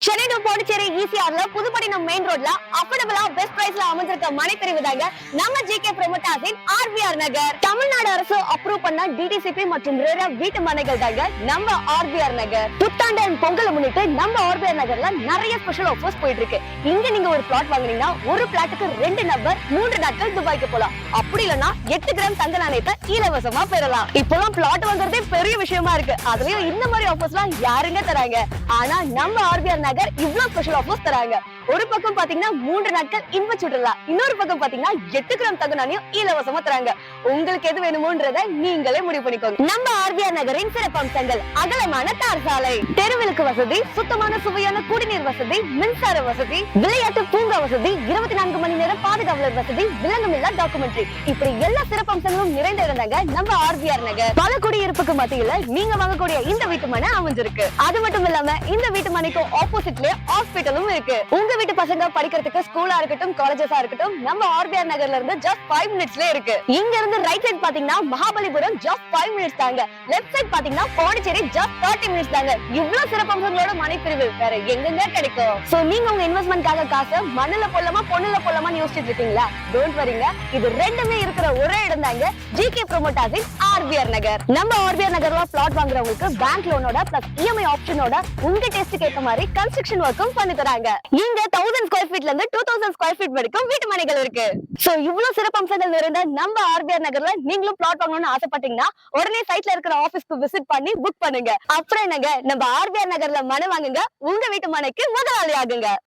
Chennai to Pondicherry ஈசிஆர்ல Pudupattinam main ரோட்ல அஃபோர்டபிளா best பிரைஸ்ல அமைஞ்சிருக்க மனை பிரிவு தாங்க நம்ம ஜிகே ப்ரோமோட்டர்ஸின் ஆர்பிஆர் நகர். தமிழ்நாடு அரசு அப்ரூவ் பண்ண டிடிசிபி மற்றும் ரேரா வீட்டு மனைகள் தாங்க நம்ம ஆர்பிஆர் நகர். புத்தாண்டு பொங்கலை முன்னிட்டு நம்ம ஆர்பிஆர் நகர்ல நிறைய ஸ்பெஷல் ஆஃபர்ஸ் போயிட்டு இருக்கு. இங்க நீங்க ஒரு பிளாட் வாங்குனீங்கன்னா ஒரு பிளாட்டுக்கு 2 நபர் 3 நாட்கள் துபாய்க்கு போலாம். அப்படி இல்லனா 8 கிராம் தங்க நாணயத்தை இலவசமா பெறலாம். இப்போலாம் பிளாட் வாங்குறதே பெரிய விஷயமா இருக்கு. அதுலயும் இந்த மாதிரி ஆஃபர்ஸ்லாம் யாருங்க தராங்க? ஆனா நம்ம ஆர்பிஆர் நகர் இவ்வளவு ஸ்பெஷல் ஆஃபர்ஸ் தராங்க. ஒரு பக்கம் பாத்தீங்கன்னா 3 நாட்கள் இன்ப சுற்றுலா, இன்னொரு பக்கம் பாத்தீங்கன்னா 8 கிராம் தங்க நாணயம் இலவசமா தராங்க. உங்களுக்கு எது வேணுமோன்றத நீங்களே முடிவு பண்ணிக்கோங்க. நம்ம ஆர்பிஆர் நகரின் சிறப்பம்சங்கள்: அகலமான தார் சாலை, தெருவிளக்கு வசதி, சுத்தமான சுவையான குடிநீர் வசதி, மின்சார வசதி, விளையாட்டு பூங்கா வசதி, 24 மணி நேரம் பாதுகாவலர் வசதி, விலங்குமில்லா டாக்குமெண்ட்ரி, இப்படி எல்லா சிறப்பம்சங்களும் நிறைந்த இருந்தாங்க நம்ம ஆர்பிஆர் நகர். பல குடியிருப்புக்கு மத்தியில நீங்க வாங்கக்கூடிய இந்த வீட்டு மனை அமைஞ்சிருக்கு. அது மட்டும் இல்லாம இந்த வீட்டு மனைக்கு ஆப்போசிட்ல ஹாஸ்பிட்டலும் இருக்கு. உங்க வீட்டு பசங்க படிக்கிறதுக்கு ஸ்கூலா இருக்கட்டும், காலேஜஸா இருக்கட்டும், நம்ம ஆர்பிஆர் நகர்ல இருந்து ஜஸ்ட் 5 மினிட்ஸ்ல இருக்கு. இங்க இருந்து ரைட் சைடு பாத்தீங்கன்னா மகாபலிபுரம் ஜஸ்ட் 5 மினிட்ஸ் தாங்க. லெஃப்ட் சைடு பாத்தீங்கன்னா பாண்டிச்சேரி ஜஸ்ட் 30 மினிட்ஸ் தாங்க. இவ்வளவு சிறப்பம்சங்களோட மனை பிரிவு வேற எங்கெங்க கிடைக்கும்? சோ நீங்க உங்க இன்வெஸ்ட்மென்ட்காக காசை மண்ணுல போடலாமா பொண்ணுல போடலாமான்னு யோசிச்சுட்டு இருக்கீங்களா? டோன்ட் வரிங்க, இது ரெண்டுமே இருக்கிற ஒரே இடம் தாங்க ஜிகே ப்ரோமோட்டர்ஸின் ஆர்பிஆர் நகர். நம்ம ஆர்பிஆர் நகர்ல பிளாட் வாங்குறவங்களுக்கு பேங்க் லோனோட பிளஸ் இஎம்ஐ ஆப்ஷனோட உங்க டேஸ்ட்க்கு ஏத்த மாதிரி கன்ஸ்ட்ரக்ஷன் ஒர்க்கும் பண்ணி தராங்க. இங்க 1000 ஸ்கொயர் ஃபீட்ல இருந்து 2000 ஸ்கொயர் ஃபீட் வரைக்கும் வீட்டு மனைகள் இருக்கு. சோ இவ்வளவு சிறப்பம்சங்கள் நிறைந்த நம்ம ஆர்பிஆர் நகர்ல நீங்களும் பிளாட் வாங்கணும்னு ஆசைப்பட்டீங்கன்னா உடனே சைட்ல இருக்கிற ஆபீஸ்க்கு விசிட் பண்ணி புக் பண்ணுங்க. அப்புறம் என்னங்க, நம்ம ஆர்பிஆர் நகர்ல மனை வாங்குங்க, உங்க வீட்டு மனைக்கு முதலாளி ஆகுங்க.